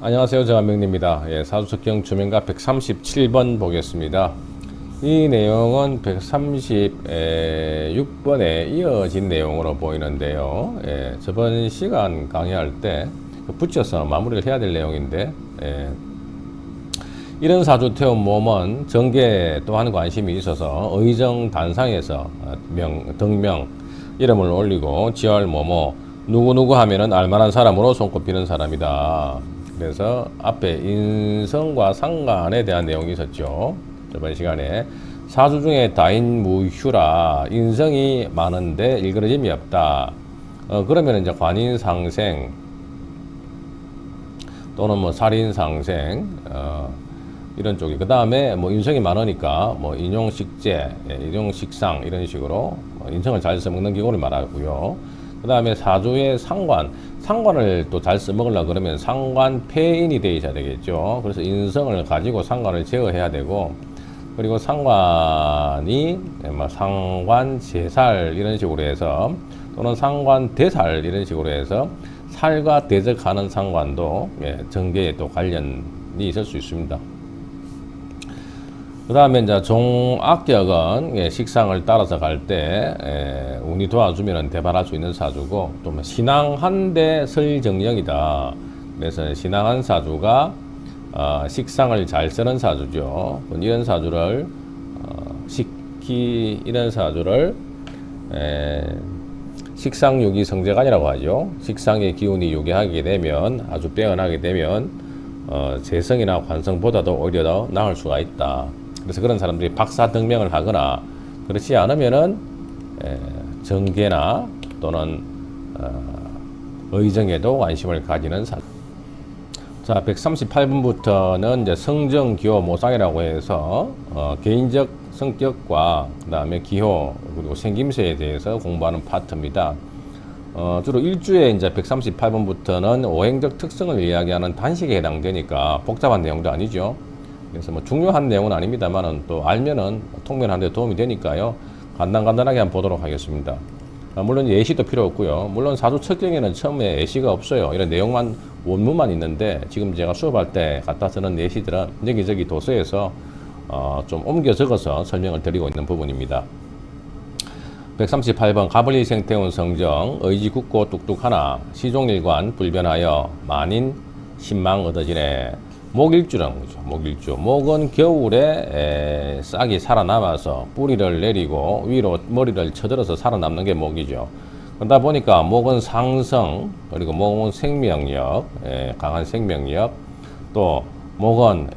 안녕하세요. 정한명리입니다. 사주석경 주명가 137번 보겠습니다. 이 내용은 136번에 이어진 내용으로 보이는데요. 저번 시간 강의할 때 붙여서 마무리를 해야 될 내용인데, 이런 사주 태운 몸은 정계에 또한 관심이 있어서 의정 단상에서 등명, 이름을 올리고 지월 뭐뭐 누구누구 하면은 알만한 사람으로 손꼽히는 사람이다. 그래서 앞에 인성과 상관에 대한 내용이 있었죠. 저번 시간에 사주 중에 다인무휴라, 인성이 많은데 일그러짐이 없다. 그러면 이제 관인상생 또는 뭐 살인상생, 이런 쪽이. 그 다음에 뭐 인성이 많으니까 뭐 인용식재, 인용식상 이런 식으로 인성을 잘 써먹는 기운을 말하고요. 그 다음에 사주의 상관을 또 잘 써먹으려고 그러면 상관폐인이 되어 있어야 되겠죠. 그래서 인성을 가지고 상관을 제어해야 되고, 그리고 상관이 뭐 상관제살 이런 식으로 해서, 또는 상관대살 이런 식으로 해서 살과 대적하는 상관도 정계에 또 관련이 있을 수 있습니다. 그 다음에 이제 종악격은 식상을 따라서 갈 때 운이 도와주면 대발할 수 있는 사주고, 또 신앙한대 설정령이다. 그래서 신앙한 사주가 식상을 잘 쓰는 사주죠. 이런 사주를 식상유기 성재간이라고 하죠. 식상의 기운이 유기하게 되면, 아주 빼어나게 되면 재성이나 관성보다도 오히려 더 나을 수가 있다. 그래서 그런 사람들이 박사등명을 하거나, 그렇지 않으면은 정계나 또는 의정에도 관심을 가지는 사람. 자, 138분부터는 이제 성정, 기호, 모상이라고 해서 개인적 성격과 그 다음에 기호 그리고 생김새에 대해서 공부하는 파트입니다. 주로 일주에 이제 138번부터는 오행적 특성을 이야기하는 단식에 해당되니까 복잡한 내용도 아니죠. 그래서 뭐 중요한 내용은 아닙니다만은 또 알면은 통면하는 데 도움이 되니까요. 간단하게 한번 보도록 하겠습니다. 물론 예시도 필요 없고요. 물론 사주 첫 경에는 처음에 예시가 없어요. 이런 내용만, 원문만 있는데, 지금 제가 수업할 때 갖다 쓰는 예시들은 여기저기 도서에서 좀 옮겨 적어서 설명을 드리고 있는 부분입니다. 138번 가불리 생태운 성정, 의지 굳고 뚝뚝하나 시종일관 불변하여 만인 신망 얻어지네. 목일주라는 거죠. 목일주. 목은 겨울에 싹이 살아남아서 뿌리를 내리고 위로 머리를 쳐들어서 살아남는 게 목이죠. 그러다 보니까 목은 상성, 그리고 목은 생명력, 강한 생명력, 또 목은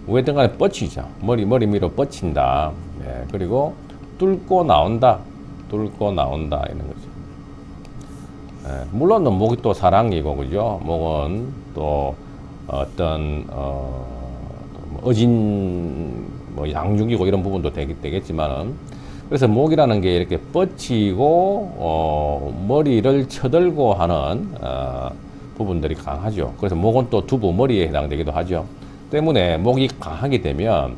왜든 간에 뻗치죠. 머리 위로 뻗친다. 그리고 뚫고 나온다 이런 거죠. 물론 목이 또 사랑이고, 그죠? 목은 또 어떤 어진 뭐 양육이고 이런 부분도 되겠지만은, 그래서 목이라는 게 이렇게 뻗치고 머리를 쳐들고 하는 부분들이 강하죠. 그래서 목은 또 두부, 머리에 해당되기도 하죠. 때문에 목이 강하게 되면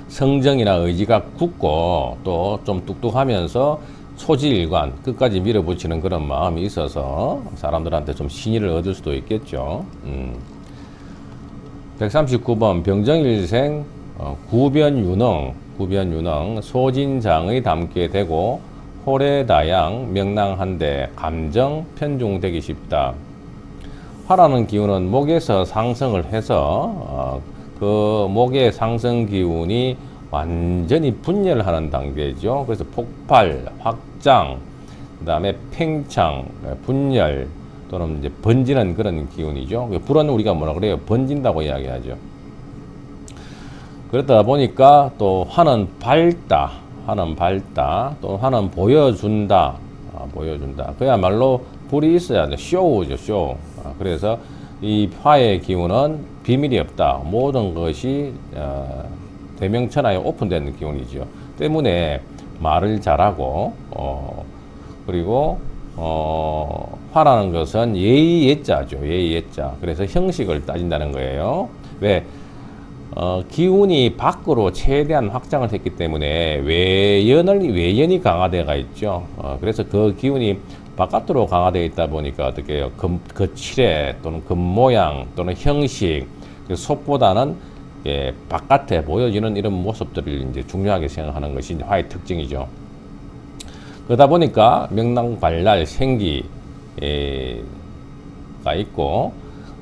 성정이나 의지가 굳고 또 좀 뚝뚝하면서 소지일관 끝까지 밀어붙이는 그런 마음이 있어서 사람들한테 좀 신의를 얻을 수도 있겠죠. 139번 병정일생 구변유능 소진장의 담게 되고 호래다양 명랑한데 감정 편중되기 쉽다. 화라는 기운은 목에서 상승을 해서 그 목의 상승 기운이 완전히 분열하는 단계죠. 그래서 폭발, 확장, 그 다음에 팽창, 분열, 또는 이제 번지는 그런 기운이죠. 불은 우리가 뭐라 그래요? 번진다고 이야기하죠. 그러다 보니까 또 화는 밝다, 또 화는 보여준다. 그야말로 불이 있어야 돼. 쇼죠, 쇼. 그래서 이 화의 기운은 비밀이 없다. 모든 것이 대명천하에 오픈되는 기운이죠. 때문에 말을 잘하고, 그리고 화라는 것은 예의예자죠. 예의예자. 그래서 형식을 따진다는 거예요. 왜? 기운이 밖으로 최대한 확장을 했기 때문에 외연이 강화되어가 있죠. 그래서 그 기운이 바깥으로 강화되어 있다 보니까 어떻게 해요? 거칠해 또는 겉모양 또는 형식, 속보다는 예, 바깥에 보여지는 이런 모습들을 이제 중요하게 생각하는 것이 화의 특징이죠. 그러다 보니까 명랑발랄 생기가 있고,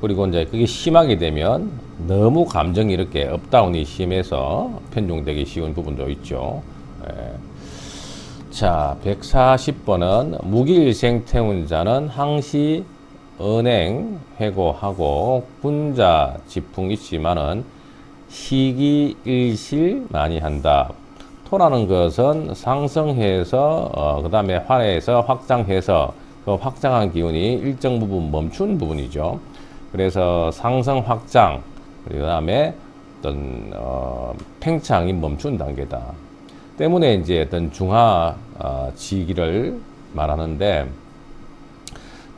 그리고 이제 그게 심하게 되면 너무 감정이 이렇게 업다운이 심해서 편중되기 쉬운 부분도 있죠. 예. 자, 140번은 무기일생 태운자는 항시 은행 회고하고 군자 지풍 있지만은 시기일실 많이 한다. 토라는 것은 상승해서 그 다음에 활해서 확장해서 그 확장한 기운이 일정 부분 멈춘 부분이죠. 그래서 상승 확장, 그 다음에 어떤 팽창이 멈춘 단계다. 때문에 이제 어떤 중하 지기를 말하는데,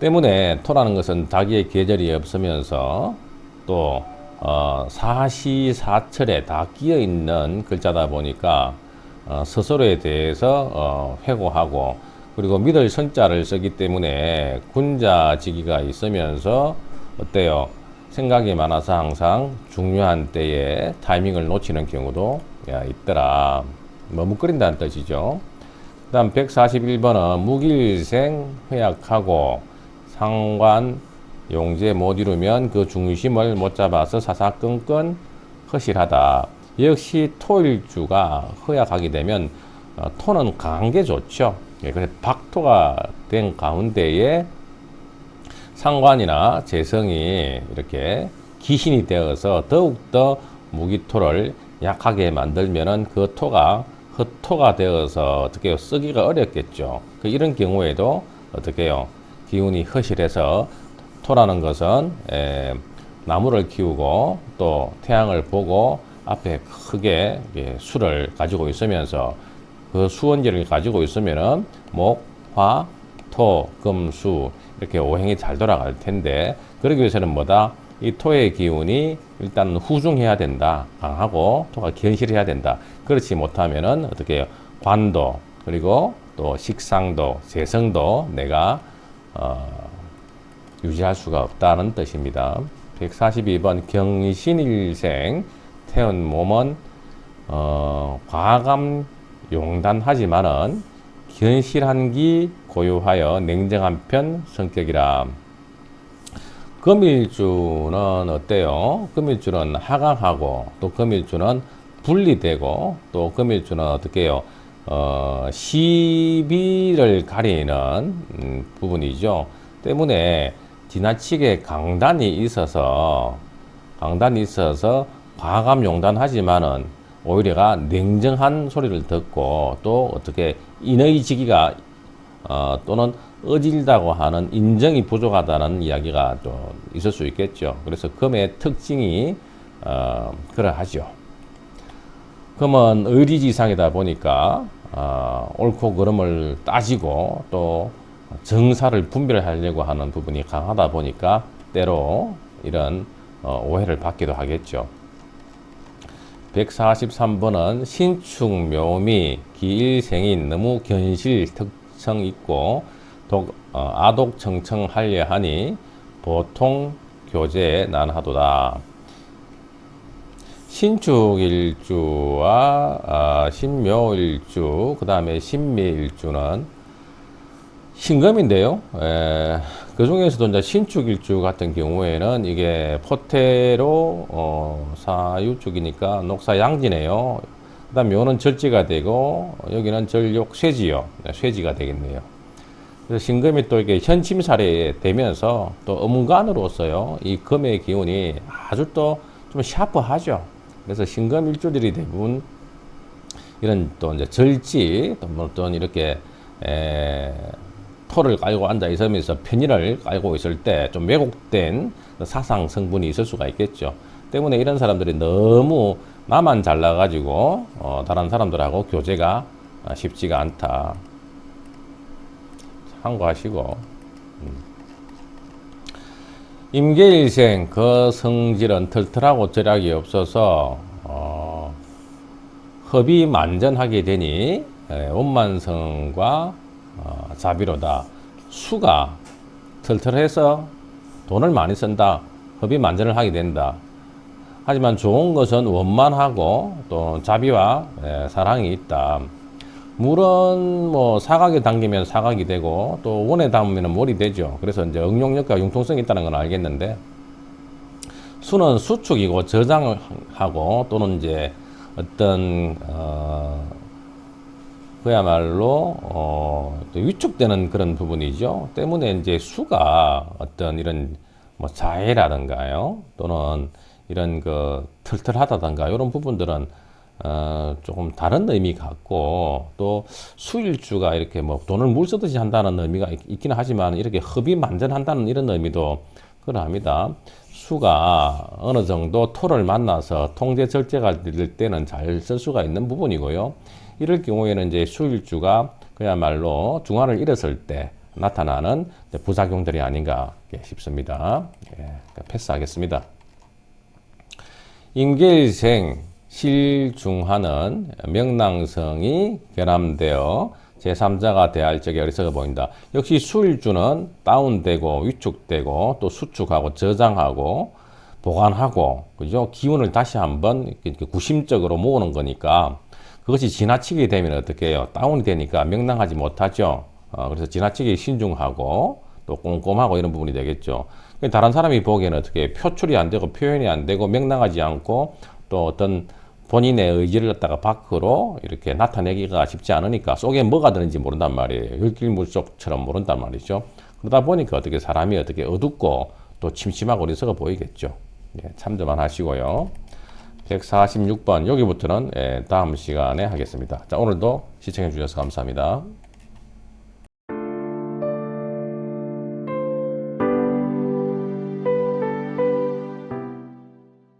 때문에 토라는 것은 자기의 계절이 없으면서 또 사시사철에 다 끼어 있는 글자다 보니까 스스로에 대해서 회고하고, 그리고 믿을 선자를 쓰기 때문에 군자지기가 있으면서 어때요? 생각이 많아서 항상 중요한 때에 타이밍을 놓치는 경우도 있더라. 머뭇거린다는 뜻이죠. 그 다음 141번은 무기일생 회약하고 상관 용제 못 이루면 그 중심을 못 잡아서 사사건건 허실하다. 역시 토일주가 허약하게 되면 토는 강한 게 좋죠. 예, 그래서 박토가 된 가운데에 상관이나 재성이 이렇게 기신이 되어서 더욱더 무기토를 약하게 만들면은 그 토가 흑토가 되어서 어떻게 쓰기가 어렵겠죠. 이런 경우에도 어떻게 해요? 기운이 허실해서 토라는 것은 나무를 키우고 또 태양을 보고 앞에 크게 수를 가지고 있으면서 그 수원지를 가지고 있으면은 목, 화, 토, 금, 수 이렇게 오행이 잘 돌아갈 텐데, 그러기 위해서는 뭐다? 이 토의 기운이 일단 후중해야 된다. 강하고 토가 견실해야 된다. 그렇지 못하면은 어떻게 해요? 관도, 그리고 또 식상도, 재성도 내가 유지할 수가 없다는 뜻입니다. 142번 경신일생 태운 몸은 과감 용단하지만은 견실한 기 고유하여 냉정한 편 성격이라. 금일주는 어때요? 금일주는 하강하고 또 금일주는 분리되고 또 금일주는 어떻게 해요? 시비를 가리는 부분이죠. 때문에 지나치게 강단이 있어서 과감 용단하지만은 오히려가 냉정한 소리를 듣고 또 어떻게 인의지기가 또는 어질다고 하는 인정이 부족하다는 이야기가 또 있을 수 있겠죠. 그래서 금의 특징이 그러하죠. 금은 의리지상이다 보니까 옳고 그름을 따지고 또 정사를 분별하려고 하는 부분이 강하다 보니까 때로 이런 오해를 받기도 하겠죠. 143번은 신축묘미 기일생인 너무 견실 특성 있고 아독청청하려 하니 보통 교제에 난하도다. 신축일주와 신묘일주, 그 다음에 신미일주는 신금인데요. 그 중에서도 이제 신축일주 같은 경우에는 이게 포태로 사유축이니까 녹사양지네요. 그 다음 묘는 절지가 되고 여기는 절욕 쇠지요. 쇠지가 되겠네요. 그래서 신금이 또 이게 현침살이 되면서 또 음간으로서요, 이 금의 기운이 아주 또 좀 샤프하죠. 그래서 신금 일주들이 대부분 이런 또 이제 절지 또 이렇게 토를 깔고 앉아 있으면서 편의를 깔고 있을 때 좀 왜곡된 사상 성분이 있을 수가 있겠죠. 때문에 이런 사람들이 너무 나만 잘나가지고 다른 사람들하고 교제가 쉽지가 않다. 참고하시고. 임계일생 그 성질은 털털하고 절약이 없어서 흡이 만전하게 되니 원만성과 자비로다. 수가 털털해서 돈을 많이 쓴다. 허비 만전을 하게 된다. 하지만 좋은 것은 원만하고 또 자비와 사랑이 있다. 물은 뭐 사각에 담기면 사각이 되고 또 원에 담으면 몰이 되죠. 그래서 이제 응용력과 융통성이 있다는 건 알겠는데, 수는 수축이고 저장하고 또는 이제 어떤 그야말로 또 위축되는 그런 부분이죠. 때문에 이제 수가 어떤 이런 뭐 자해라든가요, 또는 이런 그 털털하다든가 이런 부분들은 조금 다른 의미 같고, 또 수일주가 이렇게 뭐 돈을 물 쓰듯이 한다는 의미가 있기는 하지만 이렇게 허비 만전한다는 이런 의미도 그러합니다. 수가 어느 정도 토를 만나서 통제 절제가 될 때는 잘 쓸 수가 있는 부분이고요. 이럴 경우에는 이제 수일주가 그야말로 중화를 잃었을 때 나타나는 부작용들이 아닌가 싶습니다. 패스하겠습니다. 임계일생 실중화는 명랑성이 결함되어 제3자가 대할 적에 어리석어 보인다. 역시 수일주는 다운되고 위축되고 또 수축하고 저장하고 보관하고, 그죠? 기운을 다시 한번 구심적으로 모으는 거니까, 그것이 지나치게 되면 어떻게 해요? 다운이 되니까 명랑하지 못하죠. 그래서 지나치게 신중하고 또 꼼꼼하고 이런 부분이 되겠죠. 다른 사람이 보기에는 어떻게 표출이 안 되고 표현이 안 되고 명랑하지 않고 또 어떤 본인의 의지를 갖다가 밖으로 이렇게 나타내기가 쉽지 않으니까 속에 뭐가 드는지 모른단 말이에요. 율길물속처럼 모른단 말이죠. 그러다 보니까 어떻게 사람이 어떻게 어둡고 또 침침하고 어리석어 보이겠죠. 참조만 하시고요. 146번 여기부터는 다음 시간에 하겠습니다. 자, 오늘도 시청해 주셔서 감사합니다.